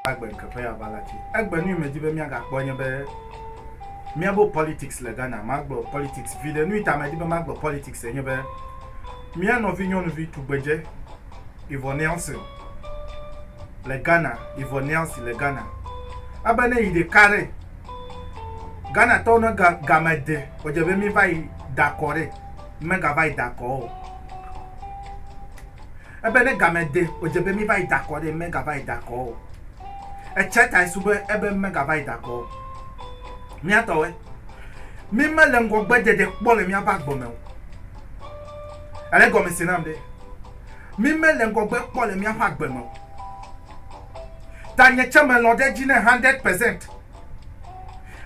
Agben kapaya balati. Agben you me dibe mi aga kponye be mi abo politics le Ghana, magbo politics vide nu ita me dibe magbo politics enye be. Mi an opinion vi tu beje Yvonne Nelson. Le Ghana, Yvonne Nelson le Ghana. Abane ide kare. Ghana tona gamede, ojebe mi vai d'accord. Me ga vai d'accord. Abane gamede, ojebe mi vai d'accord, me ga vai d'accord. E cheta isube ebe me ga vai d'accord. Mi atowe. Mi me lengo gbede de kpole mi abagbo me. Ale go me sinamde. Mi me lengo gbe kpole mi abagbo me. Tanye cheme lode jine 100%.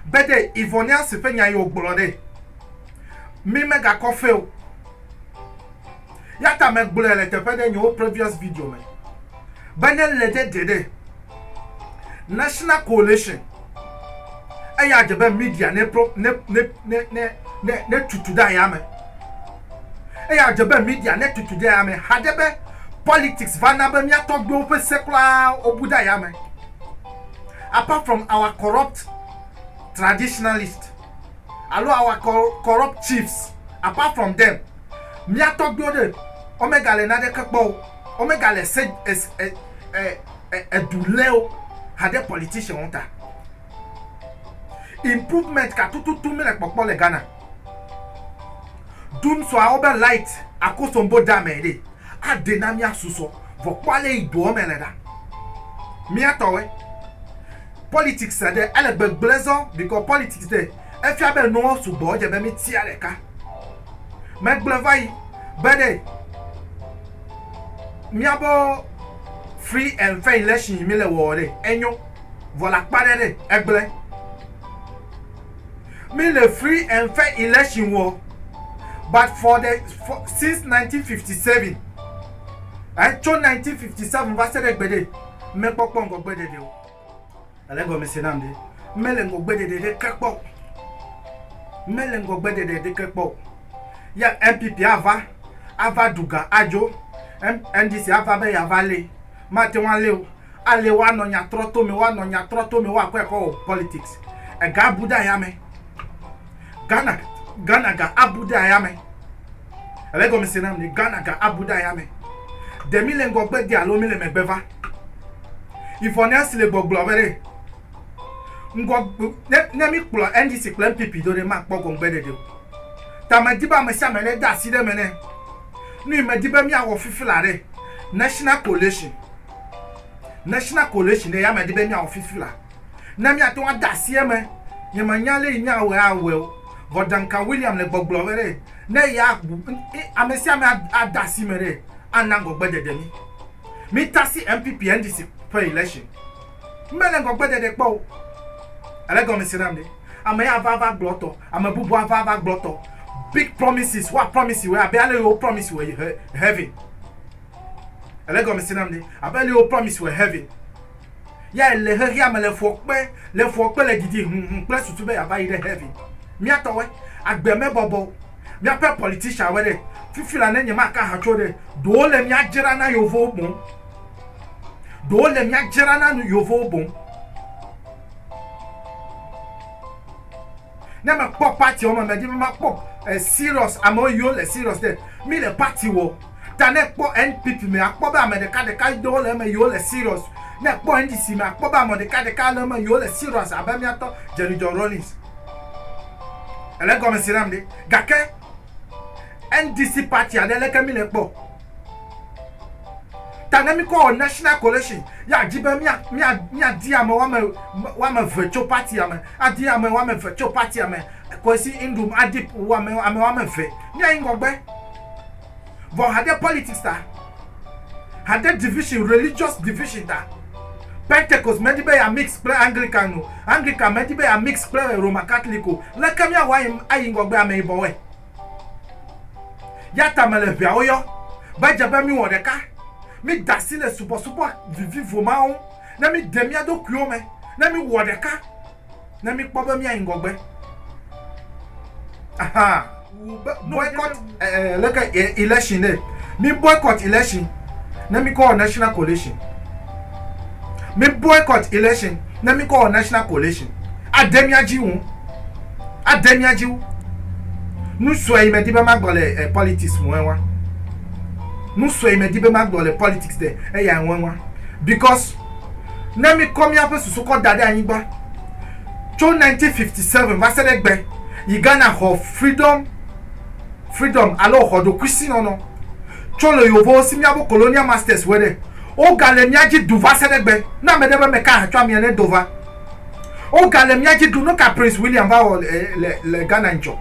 Bede Yvonne se fe nya yo gbolode. Mi me ga kofe o. Yata me gbolele te pede nyo previous video me. Bene lede dede. National Coalition. Aya jebe media ne tutuda ya me. Aya jebe media ne tutuda ya me. Hadebe politics vanabe mi atogbe ope secular obuda ya me. Apart from our corrupt traditionalists, allo our corrupt chiefs, apart from them, mi atogbe ode omega le na de kekpo, omega le se eduleo hade politician onta. Improvement ka tutu mi le popo le Ghana. Dun so a obe light akosombo damede. Adena mi asuso vo kwale ido meleda. Mi atowe. Politics de ele beglezo because politics de efia be no subo je be mi ti aleka. Me glevai bede. Mi abo free and fair election mi le wore enyo vola parere egle. Me le free and fair election war, but since 1957, until 1957, va se regbede, me pokpo ngo gbede de o. Ale go me senamde, me le ngo gbede de kekpo. Me le ngo gbede de kekpo. Ya MPP ava duga ajo, NDC ava be ya vale, mate wan le o. Ale wa no nya troto me wa kweko politics. E ga buda ya me. Ghana ga abuda ayame. Alego mesenam ni Ghana ga abuda ayame. Demi le ngogbe di alo mi le megbeva. Yvonne Nelson le gbogbo bere. Ne mi kplo NDC plan pipi do de ma kpo gongbe de. Ta ma diba me sa me le da si de mene. Ni me diba mi awo fifilare. National Coalition de ya me diba mi awo fifila. Na mi ato da si e me. Ye manyale nya awe. Vodanka William le gbogbo bere. Ne ya amesi ame adasi mere anango gbede de mi. Mi tasi MPP NDC per election. Mele ngo gbede de po. Ale go mesiramde. Ame ya vava gloto, ame bubu vava gloto. Big promises, what promise we abele o promise we heaven. Ale go mesiramde. Abele o promise we heaven. Ya le he ame le fokpe le didi place tutube ya ba ire heaven. Mi atowe agbeme bobo mi ape politician we fifila na nyema aka hacho de do le mi ajira na yovo bom na me pop party o me di ma pop serious amo yo le serious de mi le party wo ta ne po NPP me akpo ba me de ka do le me yo le serious na po NDC me akpo ba mo de ka le me yo le serious abami ato Jerry John Rollins. Elle est comme si ramde gake NDC party adele kemi le po tanami ko National Coalition ya jibe mi adi am wa me virtual party am adi am wa me virtual party am ko si indum adi wa me ve ni ayin gogbe vo hade politics ta hade division religious division ta Pentecost medibe ya mix play Anglican medibe ya mix play Roman Catholic le kamia wa ayin gogbe am ibowe ya tamele bia oyo ba jaba mi wodeka mi dasile super vivi voma na mi demia do kuome na mi wodeka na mi kpoba mi ayin gogbe aha boycott election mi boycott election na mi call National Coalition me boycott election na me call national coalition ademiaji nous soyons me dibe mag dans les politics moi nous soyons me dibe mag dans les politics de e ya nwa because na me come here for so called dada anigba cho 1957 va se degbe yi Ghana ho freedom alors ho do kwisi no cho le yovo si mi abo colonial masters wede o gale mi aji du va se degbe na me debe me ka atwa mi ene dova o gale mi aji du no ka Prince William va le Ghana ncho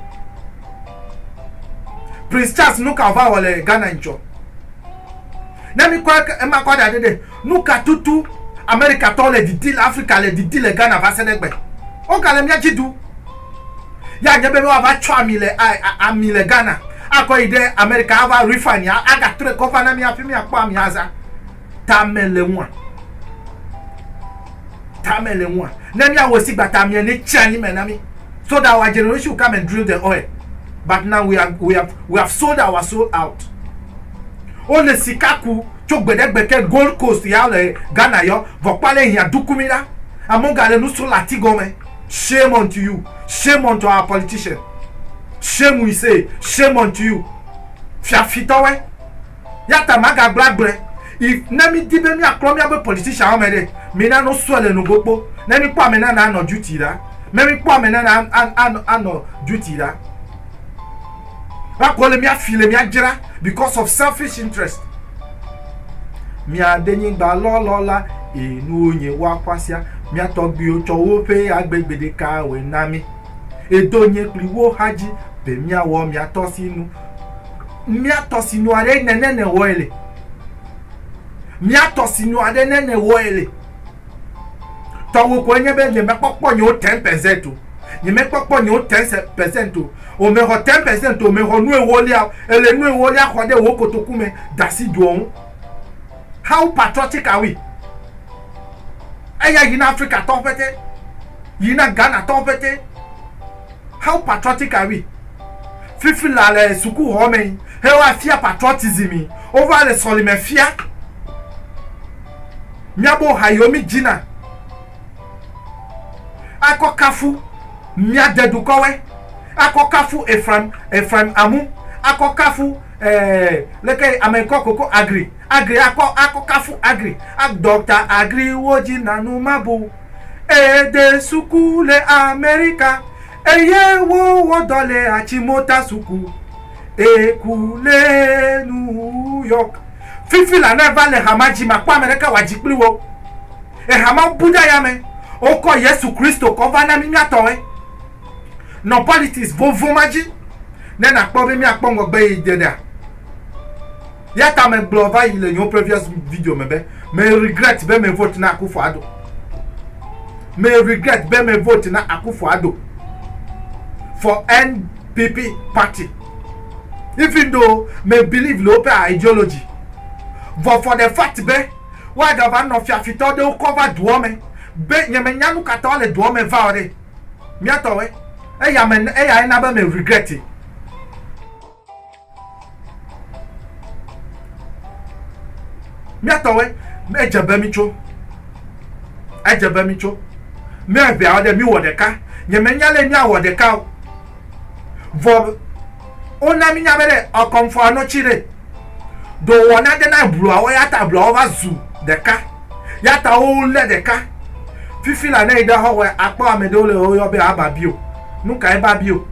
Prince Charles no ka va le Ghana ncho na mi kwa e ma kwa da de no ka tutu America to le didi Africa le didi le Ghana va se degbe o gale mi aji du ya nyebe wa va twa mi le Ghana ako ide America ava refine ya aga tre kofa na mi afi mi akpa mi aza tamele nwa na mi awosi gbata mi ene chani me na mi so that our generation will come and drill the oil but now we have sold our soul out only sikaku chogbedegbe Gold Coast ya le Ghana yo vokpale ya dukumira amonga le nu so latigome. Shame unto you. Shame unto our politicians. Shame we say. Shame unto you. Fiafitowe. Yata maga blabre. If nami dibe mi aklomia be politician amede. Mina no swele no gopo. Nami kwa mena na no duty da. Nami kwa mena na no duty da. Wakole mi afile mi ajira because of selfish interest. Mi adenyi gba lolola enu onye wakwasia. Mi atogbi ocho ope agbegbede ka we nami edonye kliwo haji be mi awo mi atosinu are nenene woele mi atosinu are nenene woele tawo ko enye be nye mepopo nyo 10% o nye mepopo nyo 10% o me ho 10% o me ho nu ewolia ele nu ewolia khode wo kotokume dasi duon. How patriotic are we? Aya yina Africa topete, yina Ghana topete. How patriotic are we? Fifi la le suku home, hewa fia patriotism over le solime fia. Miabo hayomi jina. Ako kafu mia dedukowe. Ako kafu Ephraim Amu. Ako kafu leke America koko agri ako kafu agri ak Dr. Agri woji nanu mabu de suku le America eye wo dole achimota suku kule New York fifi la never le hamaji makwa America wajipli wo hama buda yame oko Yesu Kristo ko vana mi atowe no politics vo maji nena kpobe mi akpongo gbe ideda yata me blova ile your previous video me regret be me vote na Akufo-Addo me regret be me vote na Akufo-Addo for NPP party even though me believe lope ideology but for the fact be why the van of your fit de cover duome be nyamenyanu kata ole duome vaore mi atowe eya na be me regret it. Mi atowe ejebe micho me bia ode mi wodeka nyemenyale mi awodeka vo ona mi nyabere okomfo anochire do wona de na blu awo yata blu over zu deka yata o le deka fifi la na ida ho we apa amedole oyo be ababio nuka e babio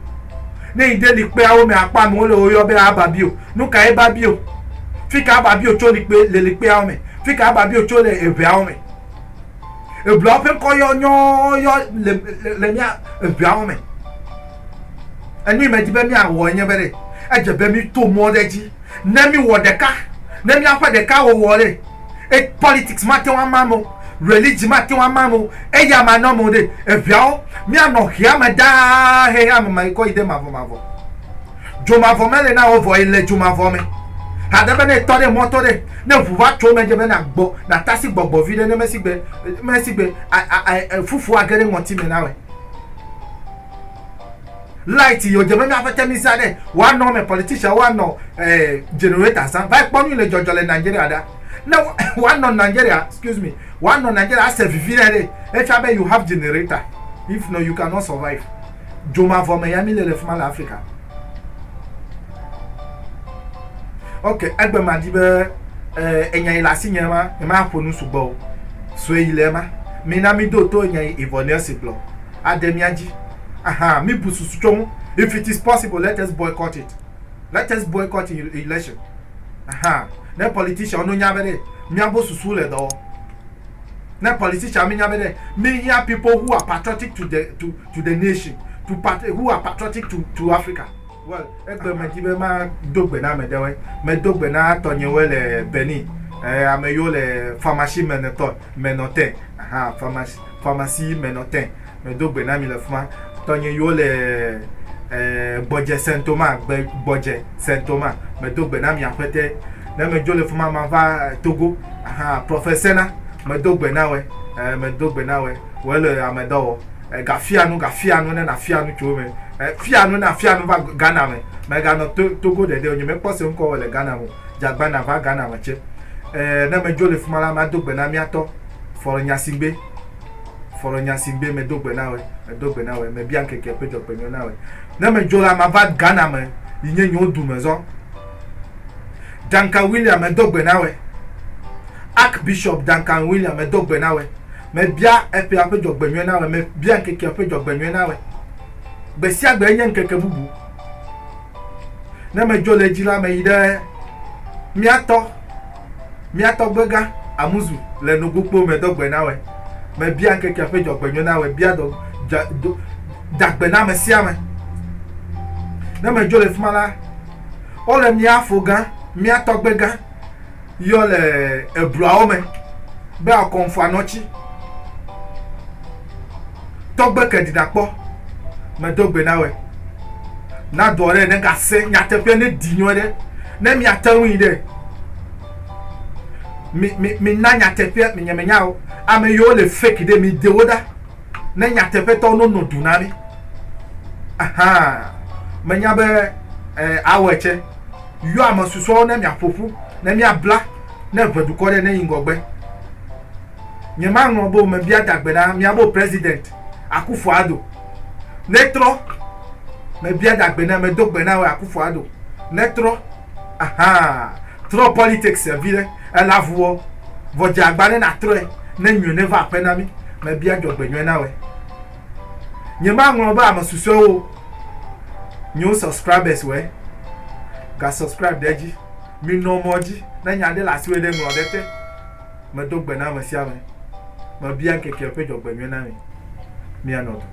ne ide li pe awo me apa mi ole oyo be ababio nuka e babio fika ababi ocho li pe le pe awme fika ababi ocho le ebe awme e blo pe ko yo le mia ebe awme eni me dibe mi awo yen bere ejebe mi to mo deji na mi wo deka na mi afa deka wo wole e politics mate wan mamo religion mate wan mamo e ya ma no mo de ebe awo mi ano hia me da he ya me ko ide mavo jo mavo mele na ovo ile jo mavo me hadebe ne tore motore ne vuva cho meje na gbo na tasi gbogbo video ne mesigbe fufu agere wonti me nawe light yo je me afete mi sade one no me politician one no generator san vai ponu le jojole Nigeria da Now, one on Nigeria, excuse me, one on Nigeria has a vivid HB, you have generator. If no, you cannot survive. Joma for Miami, le Fmal Africa. Okay, Egbe Madibe, Enya Ilasinyama, Ema Ponu Subo, Swe Ilema, Minami Doto, Enya Ivonel Siplo, Ademiaji. Aha, mi busu strong. If it is possible, let us boycott it. Let us boycott the election. Aha. No politician no nyabere. Mi abo susu le do. No politician mi nyabere. Me hear people who are patriotic to the nation, who are patriotic to Africa. Well, ekbe metibe ma dogbe na medewe. Me dogbe na tonyewe le Beni. Ameyo le pharmacie menoten. Aha, pharmacie menoten. Me dogbe na mi le fuma. Tonyeyo le Bodje Saint-Thomas, Bodje Saint-Thomas, me dogbe na mi apete. Na me jole fuma ma va Togo. Aha, professeur na me dogbe na we. Me dogbe na we. Wele amedo. Gafianu na fianu chome. Fianu na fianu va Ghana me. Me Ghana Togo de onye me pose nko wele Ghana mo. Jagba na va Ghana mache. Na me jole fuma la ma dogbe na mi ato. For Nyasimbe. For Nyasimbe me dogbe na we. Me dogbe na we. Me bianke ke pejo penyo na we. Na me jola ma va Ghana me. Inye nyo du mezo. Duncan William me dogbe na we. Archbishop Duncan William me dogbe na we. Me bia epe apejo gbenyo na we. Me bianke ke apejo gbenyo na we. Besi agbe enye nkeke bubu. Na me jole jila me ide. Miato gbega amuzu le nugukpo me dogbe na we. Me bianke ke apejo gbenyo na we. Bia do dagbe na me siame. Na me jole fumala. Ole mi afoga, mi atogbega. Yo le ebruaome. Be akonfu anochi. Togbe kedidakpo. Me dogbe na we. Na dore ne gase nyatepe ne dinyo de. Ne mi atanwi de. Mi na nyatepe mi nyemenya o. Ame yo le fake de mi dewoda. Ne nyatepe to no dunami. Aha. Menya be aweche yo amasuso na mi apofu na mi abla na veduko de na ingogbe nyema ngobo me bia dagbe na mi abo president Akufo-Addo netro me bia dagbe na me dogbe na we Akufo-Addo netro aha tro politics vile elavuo voje agbane na tro na nyu va pena mi me bia dogbe nyu na we nyema ngobo amasuso o new subscribers we ga subscribe deji mi no moji na nyande la siwe de ngodete me dogbe na me siame me bia keke pe jogbe mi na mi anodo.